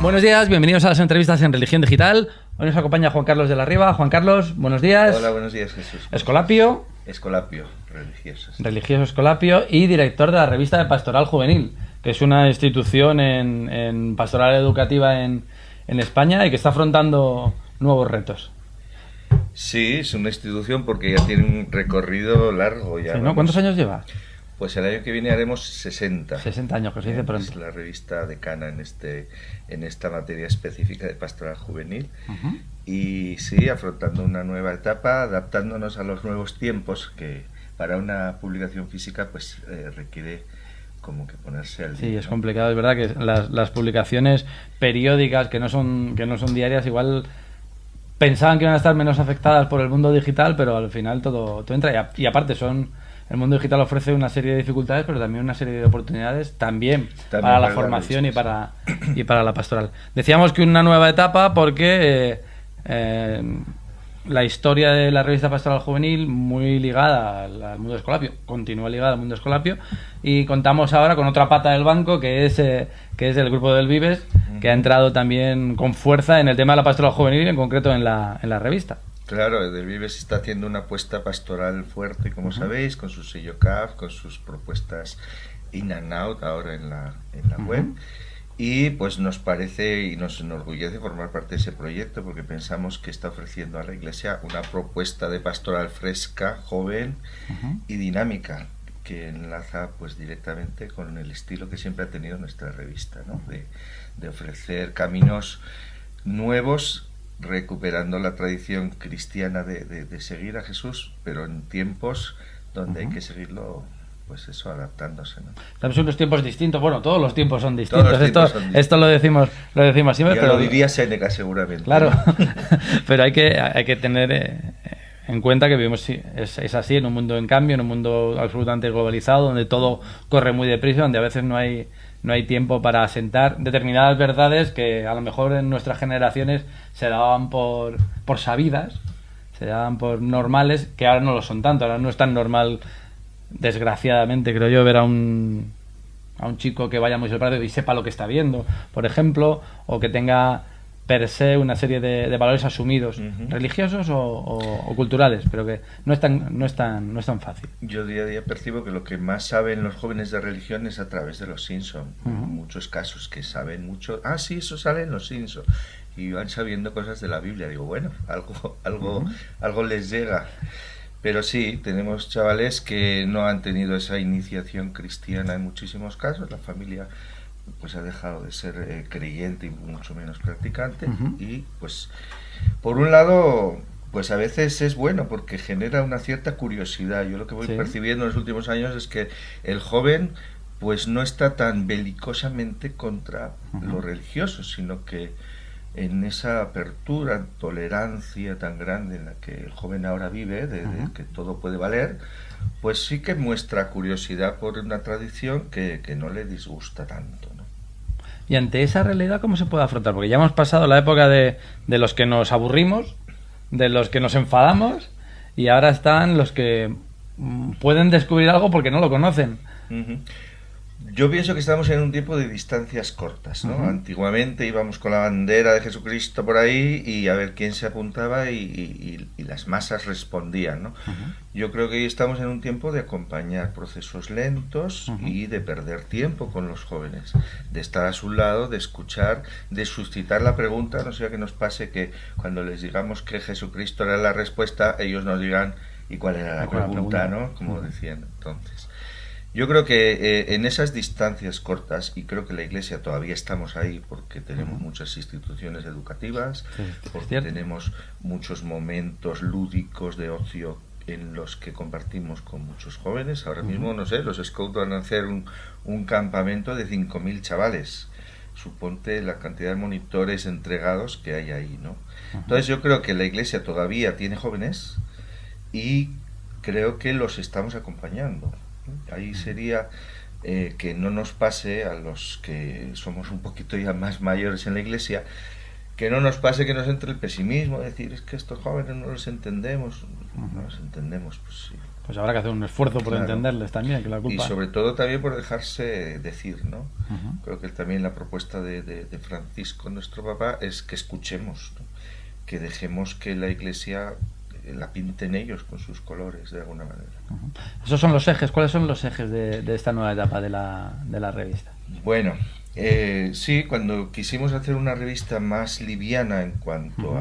Buenos días, bienvenidos a las entrevistas en Religión Digital. Hoy nos acompaña Juan Carlos de la Riva. Juan Carlos, buenos días. Hola, buenos días, Jesús. Escolapio. Escolapio, religioso. Sí. Religioso Escolapio y director de la revista de Pastoral Juvenil, que es una institución en pastoral educativa en España y que está afrontando nuevos retos. Sí, es una institución porque ya tiene un recorrido largo. Ya Sí, ¿no? ¿Cuántos años lleva? Pues el año que viene haremos 60. 60 años, que se dice pronto. Es la revista decana en esta materia específica de pastoral juvenil. Uh-huh. Y sí, afrontando una nueva etapa, adaptándonos a los nuevos tiempos, que para una publicación física pues requiere como que ponerse al día. Sí, es complicado, es verdad que las publicaciones periódicas que no son diarias igual pensaban que iban a estar menos afectadas por el mundo digital, pero al final todo entra y aparte el mundo digital ofrece una serie de dificultades, pero también una serie de oportunidades también para la formación y para la pastoral. Decíamos que una nueva etapa porque la historia de la revista Pastoral Juvenil, muy ligada al mundo escolapio, continúa ligada al mundo escolapio, y contamos ahora con otra pata del banco que es el grupo del Vives, que ha entrado también con fuerza en el tema de la pastoral juvenil y en concreto en la revista. Claro, Del Vives está haciendo una apuesta pastoral fuerte, como sabéis, con su sello CAF, con sus propuestas in and out ahora en la web. Y pues nos parece y nos enorgullece formar parte de ese proyecto porque pensamos que está ofreciendo a la Iglesia una propuesta de pastoral fresca, joven y dinámica, que enlaza pues directamente con el estilo que siempre ha tenido nuestra revista, ¿no? De ofrecer caminos nuevos, recuperando la tradición cristiana de seguir a Jesús, pero en tiempos donde hay que seguirlo, pues eso, adaptándose, ¿no? Estamos en unos tiempos distintos. Bueno, todos los tiempos son distintos. Esto lo decimos siempre. Pero lo diría Séneca seguramente. Claro, pero hay que tener en cuenta que vivimos, es así, en un mundo en cambio, en un mundo absolutamente globalizado, donde todo corre muy deprisa, donde a veces no hay tiempo para asentar determinadas verdades que a lo mejor en nuestras generaciones se daban por sabidas, se daban por normales, que ahora no lo son tanto. Ahora no es tan normal, desgraciadamente, creo yo, ver a un chico que vaya muy separado y sepa lo que está viendo, por ejemplo, o que tenga per se una serie de valores asumidos, religiosos o culturales, pero que no es tan fácil. Yo día a día percibo que lo que más saben los jóvenes de religión es a través de los Simpson. Muchos casos que saben mucho. Ah, sí, eso sale en los Simpson. Y van sabiendo cosas de la Biblia. Digo, bueno, algo les llega. Pero sí, tenemos chavales que no han tenido esa iniciación cristiana en muchísimos casos. La familia pues ha dejado de ser creyente y mucho menos practicante. Y pues por un lado pues a veces es bueno porque genera una cierta curiosidad. Yo lo que voy percibiendo en los últimos años es que el joven pues no está tan belicosamente contra lo religioso, sino que en esa apertura, tolerancia tan grande en la que el joven ahora vive, de que todo puede valer, pues sí que muestra curiosidad por una tradición que no le disgusta tanto, ¿no? Y ante esa realidad, ¿cómo se puede afrontar? Porque ya hemos pasado la época de los que nos aburrimos, de los que nos enfadamos, y ahora están los que pueden descubrir algo porque no lo conocen. Yo pienso que estamos en un tiempo de distancias cortas, ¿no? Antiguamente íbamos con la bandera de Jesucristo por ahí y a ver quién se apuntaba y las masas respondían, ¿no? Yo creo que hoy estamos en un tiempo de acompañar procesos lentos y de perder tiempo con los jóvenes, de estar a su lado, de escuchar, de suscitar la pregunta, no sea que nos pase que cuando les digamos que Jesucristo era la respuesta, ellos nos digan ¿y cuál era la pregunta, ¿no? Como decían entonces. Yo creo que en esas distancias cortas, y creo que la Iglesia todavía estamos ahí porque tenemos muchas instituciones educativas, porque tenemos muchos momentos lúdicos de ocio en los que compartimos con muchos jóvenes. Ahora mismo, no sé, los Scouts van a hacer un campamento de 5.000 chavales. Suponte la cantidad de monitores entregados que hay ahí, ¿no? Entonces yo creo que la Iglesia todavía tiene jóvenes y creo que los estamos acompañando. Ahí sería que no nos pase a los que somos un poquito ya más mayores en la Iglesia, que no nos pase que nos entre el pesimismo, decir, es que estos jóvenes no los entendemos. No los entendemos, pues sí. Pues habrá que hacer un esfuerzo por Claro. entenderles también, que la Y culpa... sobre todo también por dejarse decir, ¿no? Ujú. Creo que también la propuesta de Francisco, nuestro papá, es que escuchemos, ¿no? Que dejemos que la Iglesia la pinten ellos con sus colores, de alguna manera. Ujú. Esos son los ejes. ¿Cuáles son los ejes de esta nueva etapa de la revista? Bueno, sí, cuando quisimos hacer una revista más liviana en cuanto Ujú.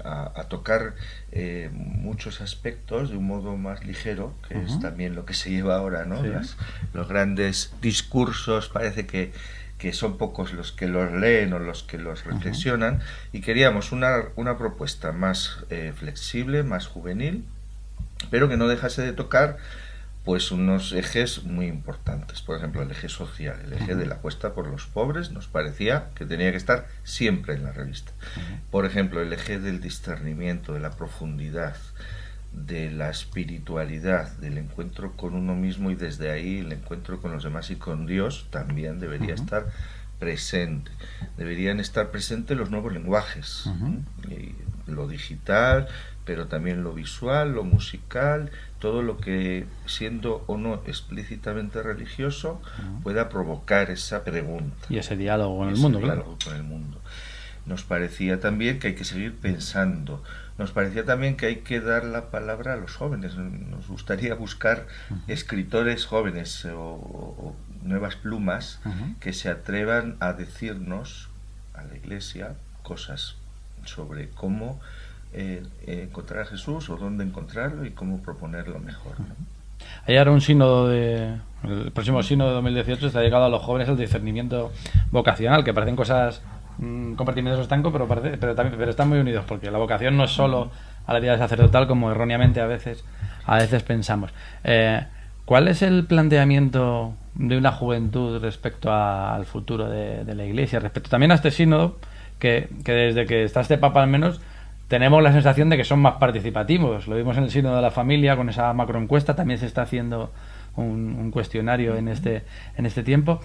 a tocar muchos aspectos de un modo más ligero, que es Ujú. también lo que se lleva ahora, ¿no? Sí. Los grandes discursos, parece que son pocos los que los leen o los que los reflexionan, y queríamos una propuesta más flexible, más juvenil, pero que no dejase de tocar pues unos ejes muy importantes. Por ejemplo, el eje social, el eje de la apuesta por los pobres, nos parecía que tenía que estar siempre en la revista. Por ejemplo, el eje del discernimiento, de la profundidad, de la espiritualidad, del encuentro con uno mismo y desde ahí el encuentro con los demás y con Dios también debería estar presente. Deberían estar presentes los nuevos lenguajes, y lo digital, pero también lo visual, lo musical, todo lo que, siendo o no explícitamente religioso, pueda provocar esa pregunta. Y ese diálogo con el Ese mundo, diálogo claro. con el mundo. Nos parecía también que hay que seguir pensando. Nos parecía también que hay que dar la palabra a los jóvenes. Nos gustaría buscar escritores jóvenes o nuevas plumas que se atrevan a decirnos, a la Iglesia, cosas sobre cómo encontrar a Jesús o dónde encontrarlo y cómo proponerlo mejor, ¿no? Hay ahora un sínodo el próximo sínodo de 2018 está dedicado a los jóvenes, al discernimiento vocacional, que parecen cosas compartimentos estanco, pero están muy unidos, porque la vocación no es solo a la vida sacerdotal, como erróneamente a veces pensamos. ¿Cuál es el planteamiento de una juventud respecto al futuro de la Iglesia, respecto también a este sínodo, que desde que está este Papa al menos tenemos la sensación de que son más participativos? Lo vimos en el sínodo de la familia con esa macroencuesta, también se está haciendo un cuestionario en este tiempo.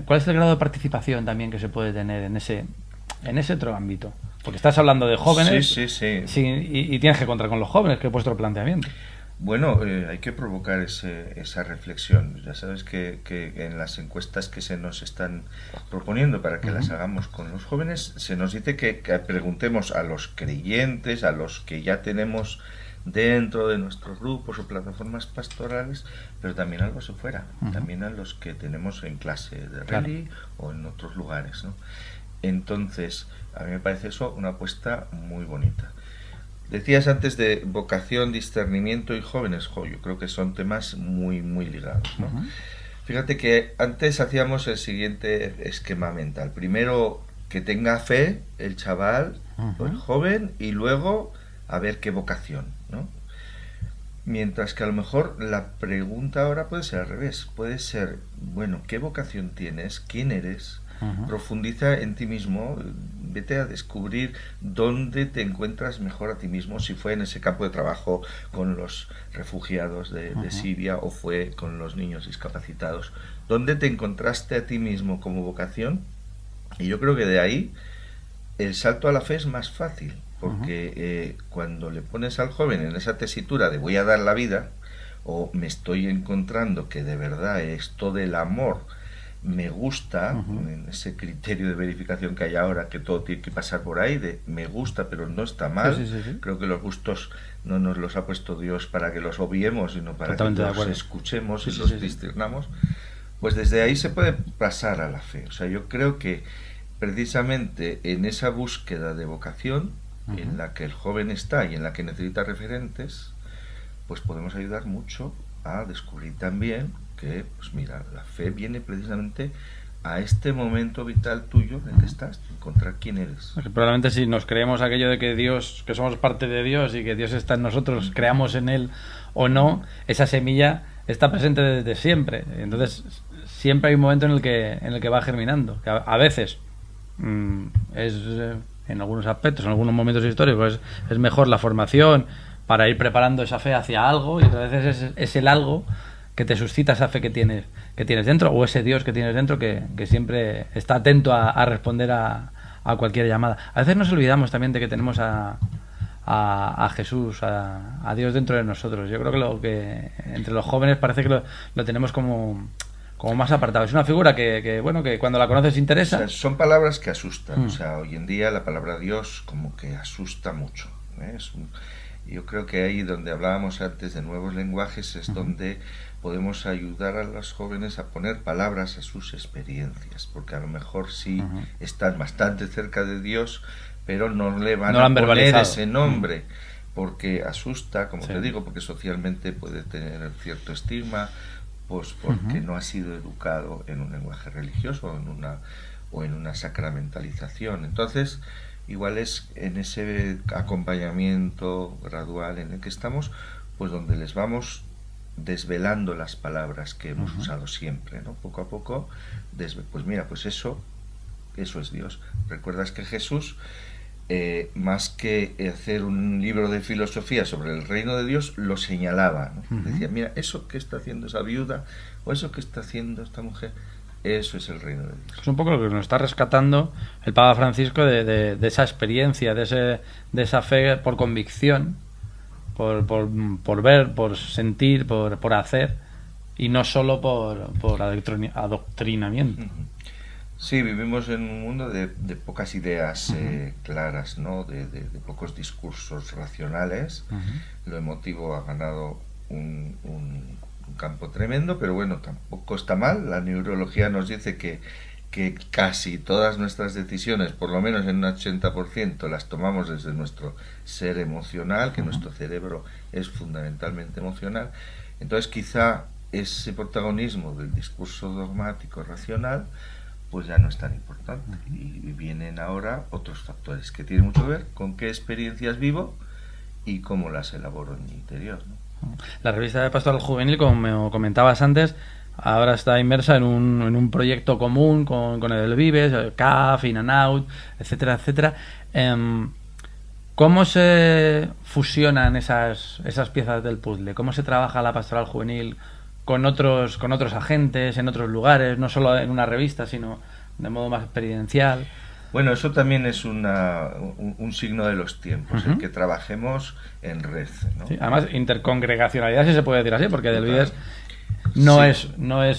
¿Cuál es el grado de participación también que se puede tener en ese otro ámbito? Porque estás hablando de jóvenes, sí. Y tienes que contar con los jóvenes, que es vuestro planteamiento. Bueno, hay que provocar esa reflexión. Ya sabes que en las encuestas que se nos están proponiendo para que las hagamos con los jóvenes, se nos dice que preguntemos a los creyentes, a los que ya tenemos dentro de nuestros grupos o plataformas pastorales, pero también a los de fuera, también a los que tenemos en clase de rally o en otros lugares, ¿no? Entonces, a mí me parece eso una apuesta muy bonita. Decías antes de vocación, discernimiento y jóvenes. Yo creo que son temas muy, muy ligados, ¿no? Fíjate que antes hacíamos el siguiente esquema mental. Primero, que tenga fe el chaval, el joven, y luego a ver qué vocación, ¿no? Mientras que a lo mejor la pregunta ahora puede ser al revés. Puede ser, bueno, ¿qué vocación tienes? ¿Quién eres? Profundiza en ti mismo, vete a descubrir dónde te encuentras mejor a ti mismo, si fue en ese campo de trabajo con los refugiados de Siria o fue con los niños discapacitados. ¿Dónde te encontraste a ti mismo como vocación? Y yo creo que de ahí el salto a la fe es más fácil, porque cuando le pones al joven en esa tesitura de voy a dar la vida, o me estoy encontrando que de verdad esto del amor me gusta, en ese criterio de verificación que hay ahora, que todo tiene que pasar por ahí, de me gusta pero no está mal. Sí. Creo que los gustos no nos los ha puesto Dios para que los obviemos, sino para Totalmente que los escuchemos y los discernamos. Pues desde ahí se puede pasar a la fe. O sea, yo creo que precisamente en esa búsqueda de vocación, en la que el joven está y en la que necesita referentes, pues podemos ayudar mucho a descubrir también que, pues mira, la fe viene precisamente a este momento vital tuyo en el que estás, encontrar quién eres. Probablemente si nos creemos aquello de que Dios, que somos parte de Dios y que Dios está en nosotros, creamos en Él o no, esa semilla está presente desde siempre. Entonces siempre hay un momento en el que va germinando, que a veces es en algunos aspectos, en algunos momentos históricos es mejor la formación para ir preparando esa fe hacia algo, y otras veces es el algo que te suscita esa fe que tienes dentro, o ese Dios que tienes dentro que siempre está atento a responder a a cualquier llamada. A veces nos olvidamos también de que tenemos a Jesús, a Dios dentro de nosotros. Yo creo que lo que entre los jóvenes parece que lo tenemos como más apartado. Es una figura que cuando la conoces interesa. O sea, son palabras que asustan. O sea, hoy en día la palabra Dios como que asusta mucho. Yo creo que ahí donde hablábamos antes de nuevos lenguajes es donde podemos ayudar a los jóvenes a poner palabras a sus experiencias, porque a lo mejor sí están bastante cerca de Dios, pero no le van a poner ese nombre, porque asusta, como te digo, porque socialmente puede tener cierto estigma, pues porque no ha sido educado en un lenguaje religioso o en una sacramentalización. Entonces, igual es en ese acompañamiento gradual en el que estamos, pues donde les vamos desvelando las palabras que hemos usado siempre, ¿no? Poco a poco, pues mira, pues eso es Dios. ¿Recuerdas que Jesús, más que hacer un libro de filosofía sobre el reino de Dios, lo señalaba, ¿no? Decía, mira, eso que está haciendo esa viuda o eso que está haciendo esta mujer, eso es el reino de Dios. Es un poco lo que nos está rescatando el Papa Francisco de esa experiencia, de esa fe por convicción, por ver, por sentir, por hacer, y no solo por adoctrinamiento. Sí, vivimos en un mundo de pocas ideas claras, ¿no? De pocos discursos racionales. Lo emotivo ha ganado un campo tremendo, pero bueno, tampoco está mal. La neurología nos dice que casi todas nuestras decisiones, por lo menos en un 80%, las tomamos desde nuestro ser emocional, que nuestro cerebro es fundamentalmente emocional. Entonces quizá ese protagonismo del discurso dogmático racional pues ya no es tan importante, y vienen ahora otros factores que tienen mucho que ver con qué experiencias vivo y cómo las elaboro en mi interior, ¿no? La revista de Pastoral Juvenil, como me comentabas antes, ahora está inmersa en un proyecto común con el Vives, CAF, In and Out, etcétera, etcétera. ¿Cómo se fusionan esas piezas del puzzle? ¿Cómo se trabaja la Pastoral Juvenil con otros agentes, en otros lugares, no solo en una revista, sino de modo más experiencial? Bueno, eso también es un signo de los tiempos, el que trabajemos en red, ¿no? Sí, además, intercongregacionalidad, si se puede decir así, porque del Vides no es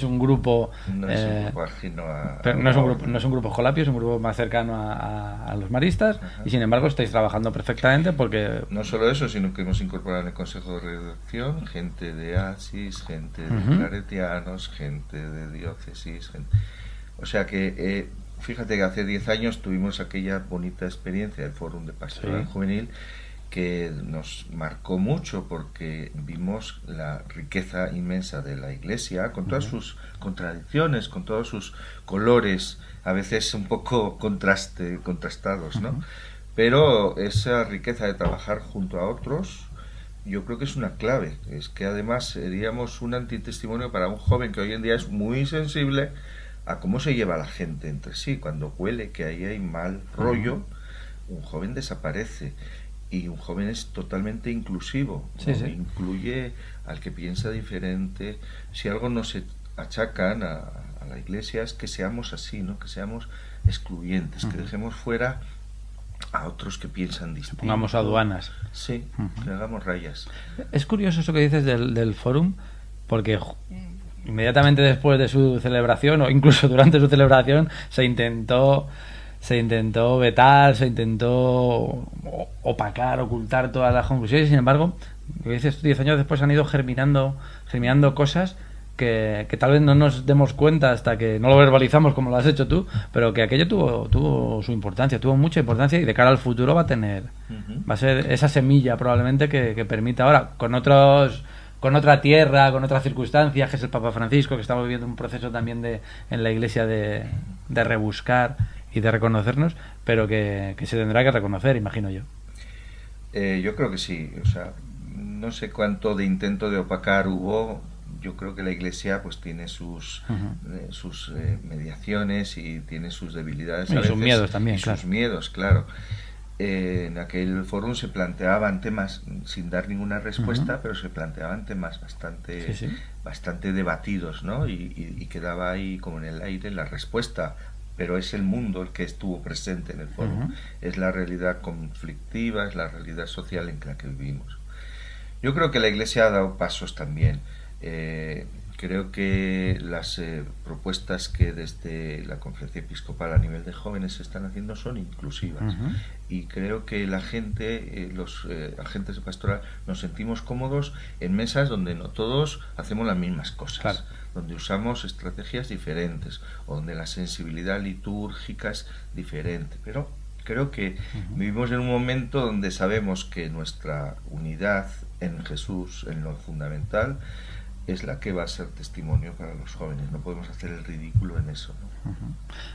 un grupo, no es un grupo ajeno a, pero no es un grupo Jolapio, es un grupo más cercano a los maristas. Y sin embargo estáis trabajando perfectamente, porque no solo eso, sino que hemos incorporado en el consejo de redacción gente de ASIS, gente de claretianos, gente de diócesis, o sea que fíjate que hace 10 años tuvimos aquella bonita experiencia del Fórum de Pastoral Juvenil, que nos marcó mucho porque vimos la riqueza inmensa de la Iglesia, con todas sus contradicciones, con todos sus colores, a veces un poco contrastados, ¿no? Pero esa riqueza de trabajar junto a otros, yo creo que es una clave. Es que además seríamos un antitestimonio para un joven que hoy en día es muy sensible a cómo se lleva la gente entre sí. Cuando huele que ahí hay mal rollo, un joven desaparece. Y un joven es totalmente inclusivo, ¿no? Incluye al que piensa diferente. Si algo nos achacan a la Iglesia es que seamos así, ¿no? Que seamos excluyentes, que dejemos fuera a otros que piensan distinto. Pongamos aduanas. Sí, que hagamos rayas. Es curioso eso que dices del Fórum, porque inmediatamente después de su celebración, o incluso durante su celebración, se intentó vetar, se intentó opacar, ocultar todas las conclusiones. Sin embargo, 10 años después han ido germinando cosas que tal vez no nos demos cuenta hasta que no lo verbalizamos como lo has hecho tú, pero que aquello tuvo su importancia, tuvo mucha importancia, y de cara al futuro va a ser esa semilla probablemente que permita ahora, con otra tierra, con otras circunstancias, que es el Papa Francisco, que estamos viviendo un proceso también en la Iglesia de rebuscar y de reconocernos, pero que se tendrá que reconocer, imagino yo. Yo creo que sí, o sea, no sé cuánto de intento de opacar hubo. Yo creo que la Iglesia pues tiene sus mediaciones y tiene sus debilidades, y sus miedos también, sus miedos, claro. En aquel foro se planteaban temas sin dar ninguna respuesta, pero se planteaban temas bastante debatidos, ¿no? Y quedaba ahí como en el aire la respuesta pero es el mundo el que estuvo presente en el foro. Uh-huh. Es la realidad conflictiva, es la realidad social en la que vivimos. Yo creo que la Iglesia ha dado pasos también. Creo que las propuestas que desde la Conferencia Episcopal a nivel de jóvenes se están haciendo son inclusivas. Uh-huh. Y creo que la gente, los agentes de pastoral, nos sentimos cómodos en mesas donde no todos hacemos las mismas cosas. Claro. Donde usamos estrategias diferentes, o donde la sensibilidad litúrgica es diferente. Pero creo que vivimos en un momento donde sabemos que nuestra unidad en Jesús, en lo fundamental, es la que va a ser testimonio para los jóvenes. No podemos hacer el ridículo en eso, ¿no? Va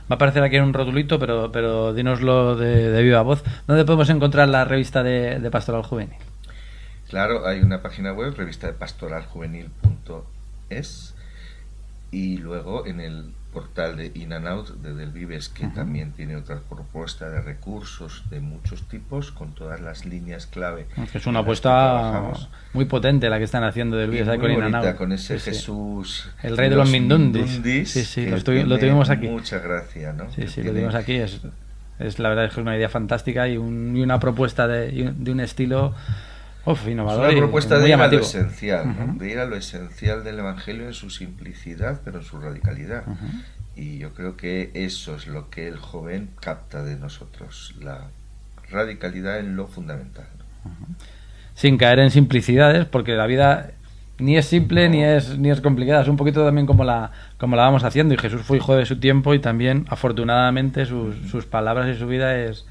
a aparecer aquí en un rotulito, pero dínoslo de viva voz. ¿Dónde podemos encontrar la revista de Pastoral Juvenil? Claro, hay una página web, revista de pastoraljuvenil.es, y luego en el portal de In and Out de Del Vives, que también tiene otra propuesta de recursos de muchos tipos, con todas las líneas clave. Es una apuesta muy potente la que están haciendo Del Vives con In and Out. Con ese sí, Jesús, el rey de los Mindundis. Sí, lo tuvimos aquí. Mucha gracia, ¿no? Sí, lo tuvimos aquí. Es la verdad, es una idea fantástica y una propuesta de un estilo innovador. Es una propuesta de ir a lo esencial, uh-huh. De ir a lo esencial del Evangelio en su simplicidad, pero en su radicalidad. Uh-huh. Y yo creo que eso es lo que el joven capta de nosotros, la radicalidad en lo fundamental. Uh-huh. Sin caer en simplicidades, porque la vida ni es simple ni es complicada, es un poquito también como la vamos haciendo, y Jesús fue hijo de su tiempo, y también afortunadamente sus palabras y su vida es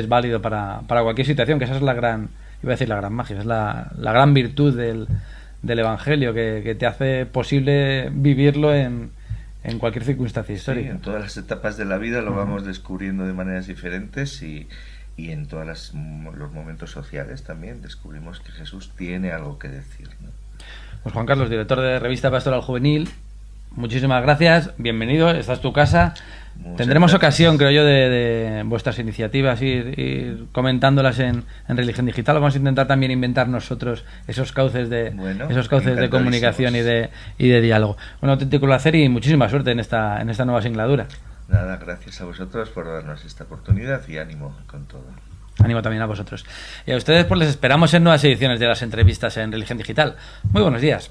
válido para cualquier situación, que esa es la gran, iba a decir la gran magia, es la gran virtud del Evangelio, que te hace posible vivirlo en cualquier circunstancia histórica. Sí, en todas las etapas de la vida lo vamos descubriendo de maneras diferentes, y en todos los momentos sociales también descubrimos que Jesús tiene algo que decir, ¿no? Pues Juan Carlos, director de Revista Pastoral Juvenil, muchísimas gracias, bienvenido, esta es tu casa. Tendremos ocasión, creo yo, de vuestras iniciativas, ir comentándolas en Religión Digital. Vamos a intentar también inventar nosotros esos cauces de comunicación y de diálogo. Un auténtico placer y muchísima suerte en esta nueva singladura. Nada, gracias a vosotros por darnos esta oportunidad, y ánimo con todo. Ánimo también a vosotros. Y a ustedes pues les esperamos en nuevas ediciones de las entrevistas en Religión Digital. Muy buenos días.